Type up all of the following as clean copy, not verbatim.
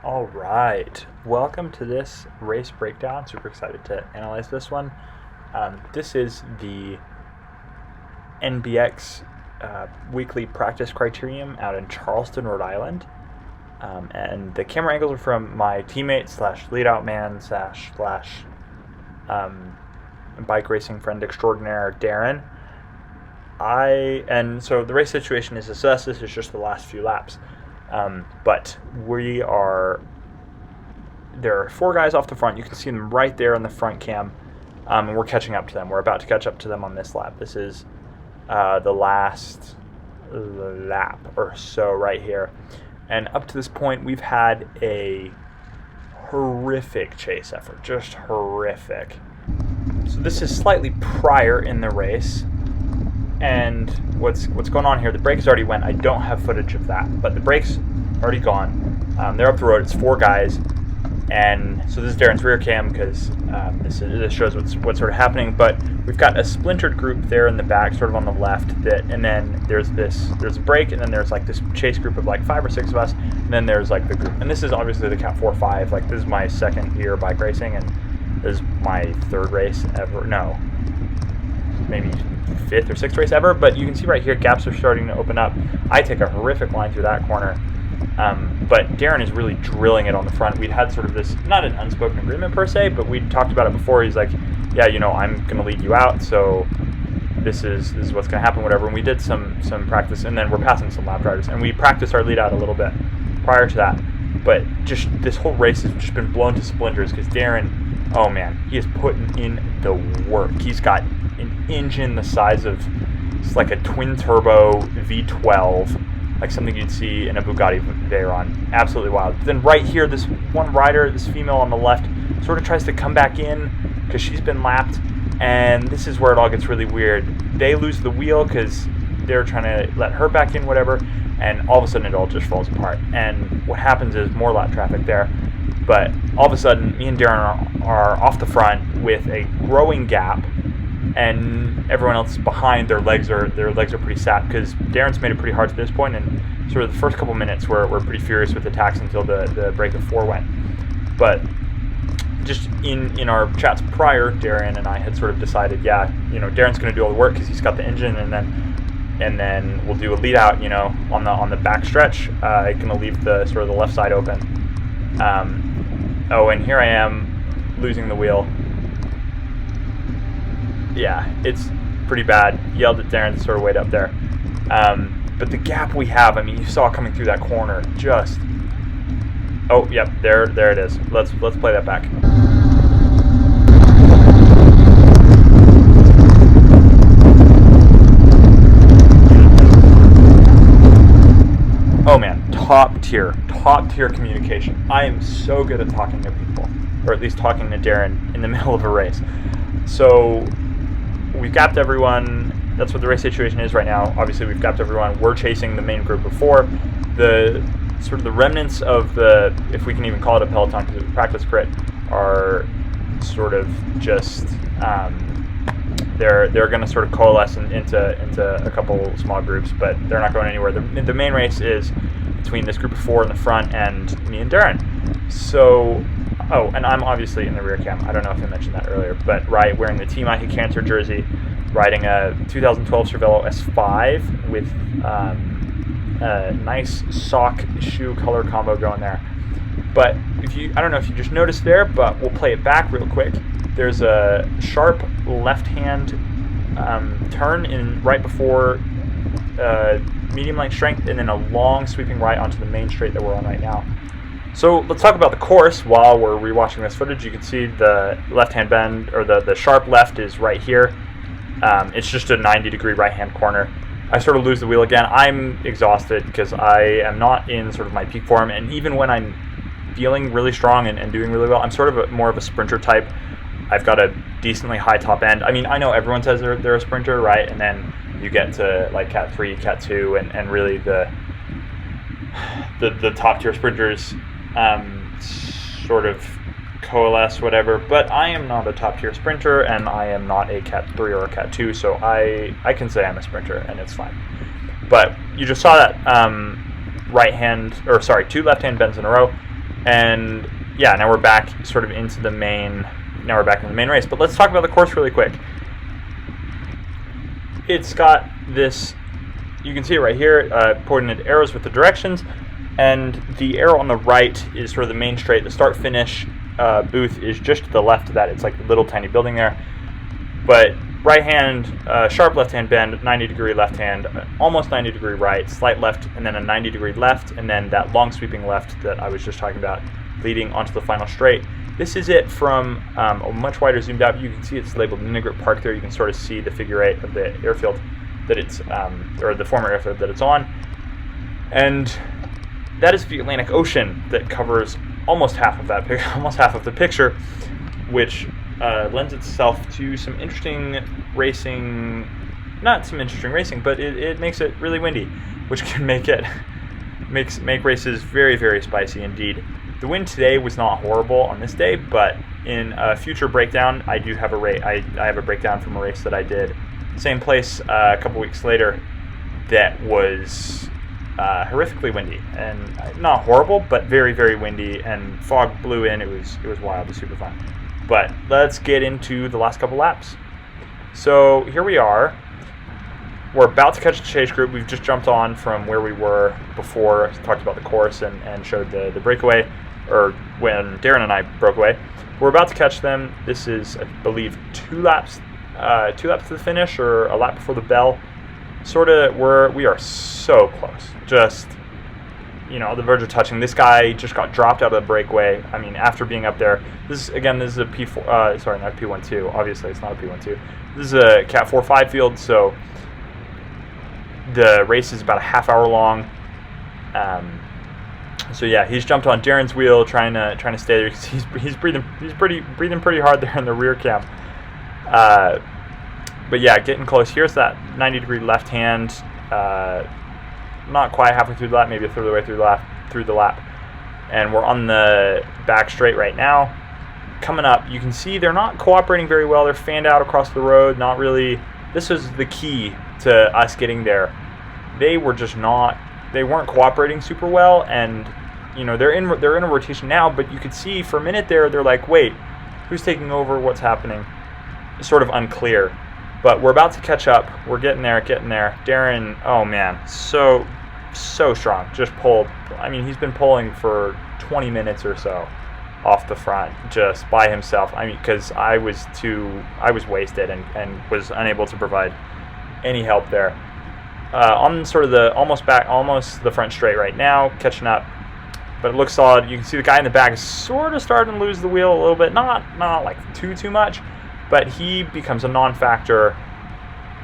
All right, welcome to this race breakdown. Super excited to analyze this one. This is the NBX weekly practice criterium out in Charleston, Rhode Island. And the camera angles are from my teammate / lead out man / bike racing friend extraordinaire, Darren. So the race situation is assessed. This is just the last few laps. But there are four guys off the front. You can see them right there on the front cam. And we're catching up to them. We're about to catch up to them on this lap. This is the last lap or so right here. And up to this point, we've had a horrific chase effort. Just horrific. So this is slightly prior in the race. And what's going on here, the brakes already went. I don't have footage of that, but the brakes already gone. They're up the road. It's four guys. And so this is Darren's rear cam because this shows what's sort of happening. But we've got a splintered group there in the back, sort of on the left. And then there's a break, and then there's like this chase group of like 5 or 6 of us. And then there's like the group. And this is obviously the Cat 4-5. Like this is my second year bike racing, and this is my third race ever. No, maybe 5th or 6th race ever. But you can see right here, gaps are starting to open up. I take a horrific line through that corner. But Darren is really drilling it on the front. We'd had sort of this, not an unspoken agreement per se, but we'd talked about it before. He's like, yeah, I'm going to lead you out, so this is what's going to happen, whatever. And we did some practice, and then we're passing some lap drivers. And we practiced our lead out a little bit prior to that. But just this whole race has just been blown to splinters because Darren, oh man, he is putting in the work. He's got an engine the size of, it's like a twin turbo V12, like something you'd see in a Bugatti Veyron. Absolutely wild. But then right here, this one rider, this female on the left, sort of tries to come back in because she's been lapped, and this is where it all gets really weird. They lose the wheel because they're trying to let her back in, whatever, and all of a sudden it all just falls apart. And what happens is more lap traffic there, but all of a sudden me and Darren are off the front with a growing gap, and everyone else behind, their legs are pretty sapped because Darren's made it pretty hard to this point, and sort of the first couple minutes we're pretty furious with attacks until the break of 4 went. But just in our chats prior, Darren and I had sort of decided, Darren's going to do all the work because he's got the engine, and then we'll do a lead out, on the back stretch. Going to leave the sort of the left side open. And here I am losing the wheel. Yeah, it's pretty bad. Yelled at Darren to sort of wait up there. But the gap we have, you saw coming through that corner, just... Oh, yep, there it is. Let's play that back. Oh man, top tier communication. I am so good at talking to people, or at least talking to Darren in the middle of a race. So we've gapped everyone. That's what the race situation is right now. Obviously, we've gapped everyone. We're chasing the main group of 4. The sort of the remnants of the, if we can even call it a peloton because it's a practice crit, are sort of just they're going to sort of coalesce into a couple small groups, but they're not going anywhere. The main race is between this group of 4 in the front and me and Darren. So. Oh, and I'm obviously in the rear cam. I don't know if I mentioned that earlier, but wearing the Team IHA Cancer jersey, riding a 2012 Cervelo S5 with a nice sock shoe color combo going there. But I don't know if you just noticed there, but we'll play it back real quick. There's a sharp left-hand turn in right before medium length strength, and then a long sweeping right onto the main straight that we're on right now. So let's talk about the course while we're rewatching this footage. You can see the left-hand bend, or the sharp left is right here. It's just a 90-degree right-hand corner. I sort of lose the wheel again. I'm exhausted because I am not in sort of my peak form, and even when I'm feeling really strong and doing really well, I'm sort of more of a sprinter type. I've got a decently high top end. I know everyone says they're a sprinter, right? And then you get to like Cat 3, Cat 2, and really the top-tier sprinters sort of coalesce, whatever, but I am not a top-tier sprinter, and I am not a Cat 3 or a Cat 2, so I can say I'm a sprinter, and it's fine. But you just saw that two left-hand bends in a row. And yeah, now we're back sort of into the main. Now we're back in the main race. But let's talk about the course really quick. It's got this. You can see it right here, pointed arrows with the directions, and the arrow on the right is sort of the main straight. The start-finish booth is just to the left of that. It's like a little tiny building there. But right hand, sharp left hand bend, 90-degree left hand, almost 90-degree right, slight left, and then a 90-degree left, and then that long sweeping left that I was just talking about, leading onto the final straight. This is it from a much wider zoomed out. You can see it's labeled Ninigret Park there. You can sort of see the figure 8 of the airfield that it's, or the former airfield that it's on. And that is the Atlantic Ocean that covers almost half of that, almost half of the picture, which lends itself to some interesting racing. Not some interesting racing, but it makes it really windy, which can make races very, very spicy indeed. The wind today was not horrible on this day, but in a future breakdown, I do have I have a breakdown from a race that I did, same place a couple weeks later, that was horrifically windy, and not horrible, but very, very windy, and fog blew in. It was wild. It was super fun. But let's get into the last couple laps. So here we are. We're about to catch the chase group. We've just jumped on from where we were before, talked about the course and showed the breakaway, or when Darren and I broke away. We're about to catch them. This is, I believe, 2 laps to the finish, or a lap before the bell. We are so close. Just, the verge of touching. This guy just got dropped out of the breakaway. I mean, after being up there. This is a P4, sorry, not P12. Obviously, it's not a P12. This is a Cat 4-5 field, so the race is about a half hour long. So yeah, he's jumped on Darren's wheel, trying to stay there. He's breathing pretty hard there in the rear cam. But yeah, getting close. Here's that 90-degree left hand. Not quite halfway through the lap, maybe a third of the way through the lap. And we're on the back straight right now. Coming up, you can see they're not cooperating very well. They're fanned out across the road. Not really. This was the key to us getting there. They weren't cooperating super well, and they're in a rotation now. But you could see for a minute there, they're like, wait, who's taking over? What's happening? It's sort of unclear. But we're about to catch up. We're getting there. Darren, oh man, so strong. Just pulled. I mean, he's been pulling for 20 minutes or so off the front just by himself. I mean, because I was wasted and was unable to provide any help there. On sort of almost the front straight right now, catching up. But it looks solid. You can see the guy in the back is sort of starting to lose the wheel a little bit. Not like too much. But he becomes a non-factor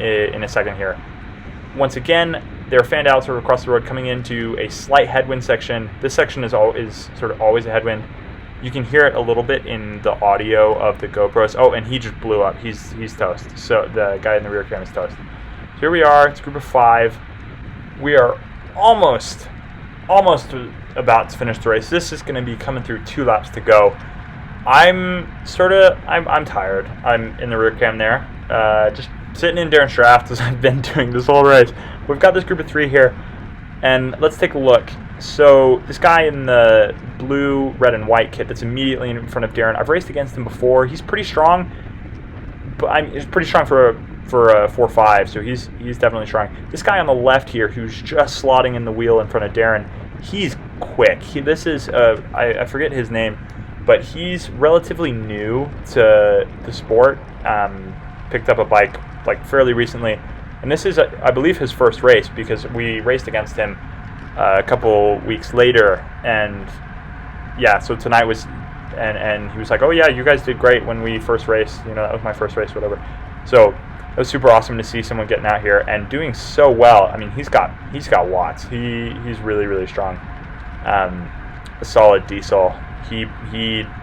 in a second here. Once again, they're fanned out sort of across the road, coming into a slight headwind section. This section is sort of always a headwind. You can hear it a little bit in the audio of the GoPros. Oh, and he just blew up. He's toast. So the guy in the rear cam is toast. So here we are. It's a group of 5. We are almost about to finish the race. This is going to be coming through 2 laps to go. I'm tired. I'm in the rear cam there, just sitting in Darren's draft as I've been doing this whole race. We've got this group of 3 here, and let's take a look. So this guy in the blue, red, and white kit that's immediately in front of Darren, I've raced against him before. He's pretty strong, but he's pretty strong for a 4-5, so he's definitely strong. This guy on the left here, who's just slotting in the wheel in front of Darren, he's quick. This is I forget his name, but he's relatively new to the sport. Picked up a bike like fairly recently, and this is I believe his first race, because we raced against him a couple weeks later. And yeah, so tonight was, and he was like, oh yeah, you guys did great when we first raced, that was my first race, whatever. So it was super awesome to see someone getting out here and doing so well. I mean, he's got watts. He's really, really strong. A solid diesel. He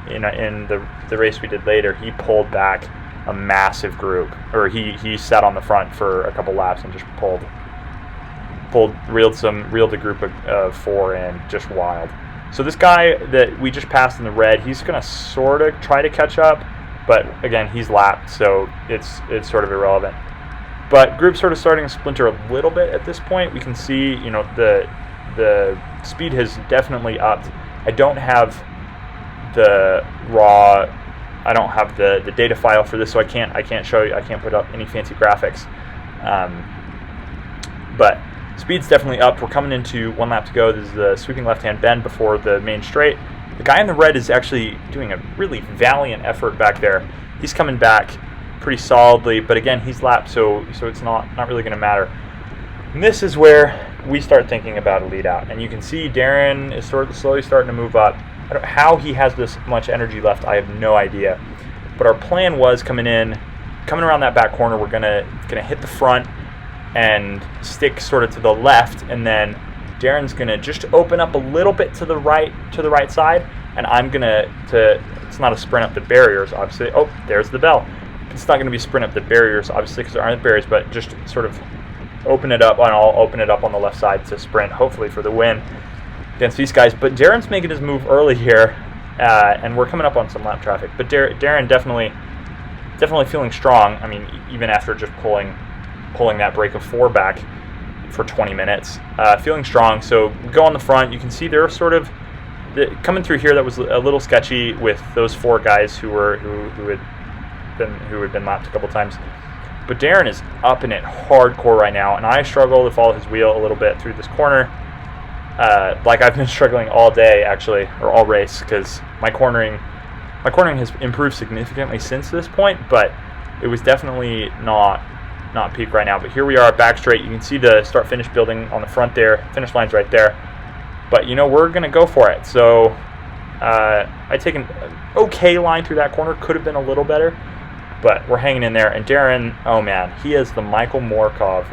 in the race we did later, he pulled back a massive group, or he sat on the front for a couple laps and just reeled a group of 4 in, just wild. So this guy that we just passed in the red, he's gonna sort of try to catch up, but again, he's lapped, so it's sort of irrelevant. But group's sort of starting to splinter a little bit at this point. We can see, the speed has definitely upped. I don't have the raw, I don't have the data file for this, so I can't show you, I can't put up any fancy graphics. But speed's definitely up. We're coming into 1 lap to go. This is the sweeping left-hand bend before the main straight. The guy in the red is actually doing a really valiant effort back there. He's coming back pretty solidly, but again, he's lapped, so it's not really going to matter. And this is where we start thinking about a lead out, and you can see Darren is sort of slowly starting to move up. I don't know how he has this much energy left. I have no idea. But our plan was coming around that back corner. We're gonna hit the front and stick sort of to the left, and then Darren's gonna just open up a little bit to the right side, and I'm gonna it's not a sprint up the barriers, obviously. Oh, there's the bell. It's not gonna be a sprint up the barriers, obviously, because there aren't barriers, but just sort of open it up, and I'll open it up on the left side to sprint, hopefully for the win against these guys. But Darren's making his move early here, and we're coming up on some lap traffic. But Darren definitely feeling strong. I mean, even after just pulling that break of 4 back for 20 minutes, feeling strong. So we go on the front. You can see they're sort of coming through here. That was a little sketchy with those 4 guys who had been lapped a couple times. But Darren is up in it hardcore right now, and I struggle to follow his wheel a little bit through this corner. Like I've been struggling all day, actually, or all race, because my cornering has improved significantly since this point, but it was definitely not peak right now. But here we are, back straight. You can see the start-finish building on the front there. Finish line's right there. But, we're going to go for it. So I take an okay line through that corner. Could have been a little better, but we're hanging in there. And Darren, oh man, he is the Michael Morkov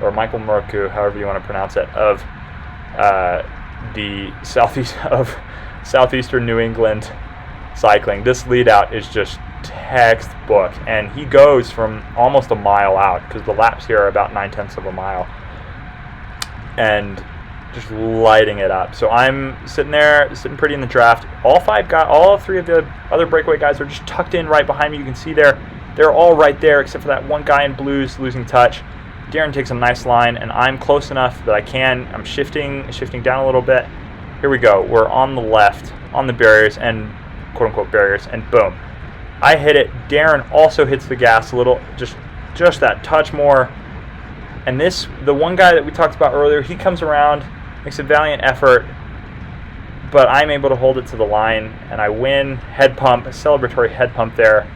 or Michael Murku, however you want to pronounce it, of the southeastern New England cycling. This lead out is just textbook, and he goes from almost a mile out, because the laps here are about 9/10 of a mile, and just lighting it up. So I'm sitting pretty in the draft. All 3 of the other breakaway guys are just tucked in right behind me. You can see they're all right there, except for that one guy in blues losing touch. Darren takes a nice line, and I'm close enough that I'm shifting down a little bit. Here we go. We're on the left, on the barriers, and quote-unquote barriers, and boom. I hit it. Darren also hits the gas a little, just that touch more. And the one guy that we talked about earlier, he comes around, makes a valiant effort, but I'm able to hold it to the line, and I win. Head pump, a celebratory head pump there.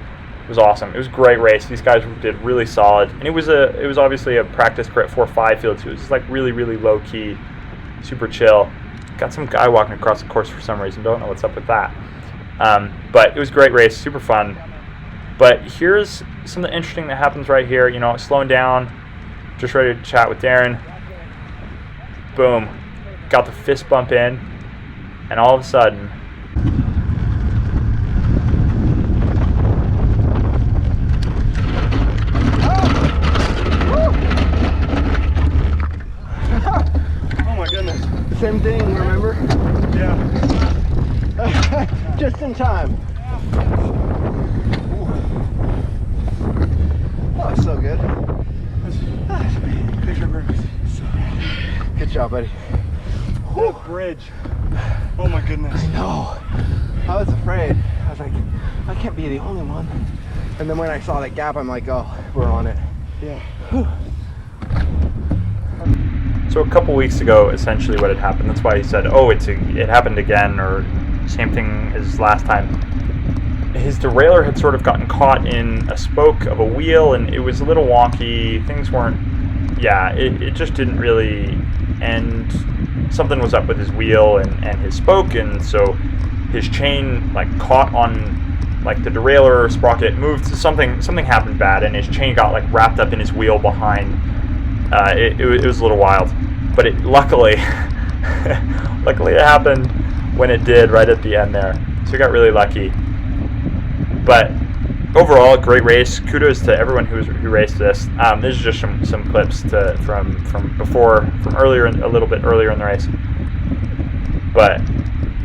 It was awesome. It was a great race. These guys did really solid, and it was obviously a practice crit 4-5 field, so it was just like really, really low key, super chill. Got some guy walking across the course for some reason. Don't know what's up with that. But it was a great race, super fun. But here's something interesting that happens right here. Slowing down, just ready to chat with Darren. Boom, got the fist bump in, and all of a sudden, same thing, remember? yeah, Just in time. Oh, so good. Good job, buddy. That bridge. Oh my goodness. I know. I was afraid. I was like, I can't be the only one. And then when I saw that gap, I'm like, oh, we're on it. Yeah. Whew. So a couple weeks ago, essentially what had happened, that's why he said, oh, it happened again, or same thing as last time. His derailleur had sort of gotten caught in a spoke of a wheel, and it was a little wonky. Things weren't, it just didn't really end. Something was up with his wheel and his spoke, and so his chain caught on the derailleur sprocket, moved, so something happened bad, and his chain got wrapped up in his wheel behind. It was a little wild, but luckily it happened when it did, right at the end there. So we got really lucky. But overall, great race. Kudos to everyone who raced this. This is just some clips from earlier, a little bit earlier in the race. But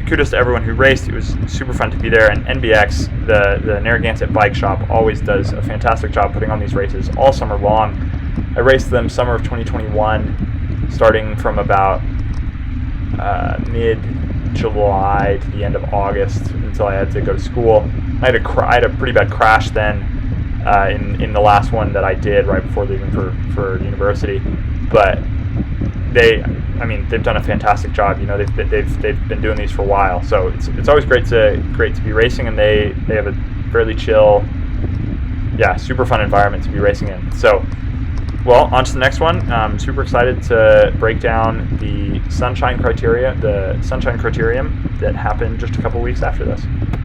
kudos to everyone who raced. It was super fun to be there. And NBX, the Narragansett Bike Shop, always does a fantastic job putting on these races all summer long. I raced them summer of 2021, starting from about July to the end of August until I had to go to school. I had a pretty bad crash then in the last one that I did right before leaving for university. But they've done a fantastic job. You know, they've been doing these for a while, so it's always great to be racing, and they have a fairly chill, super fun environment to be racing in. So, well, on to the next one. I'm super excited to break down the Sunshine Criterium that happened just a couple weeks after this.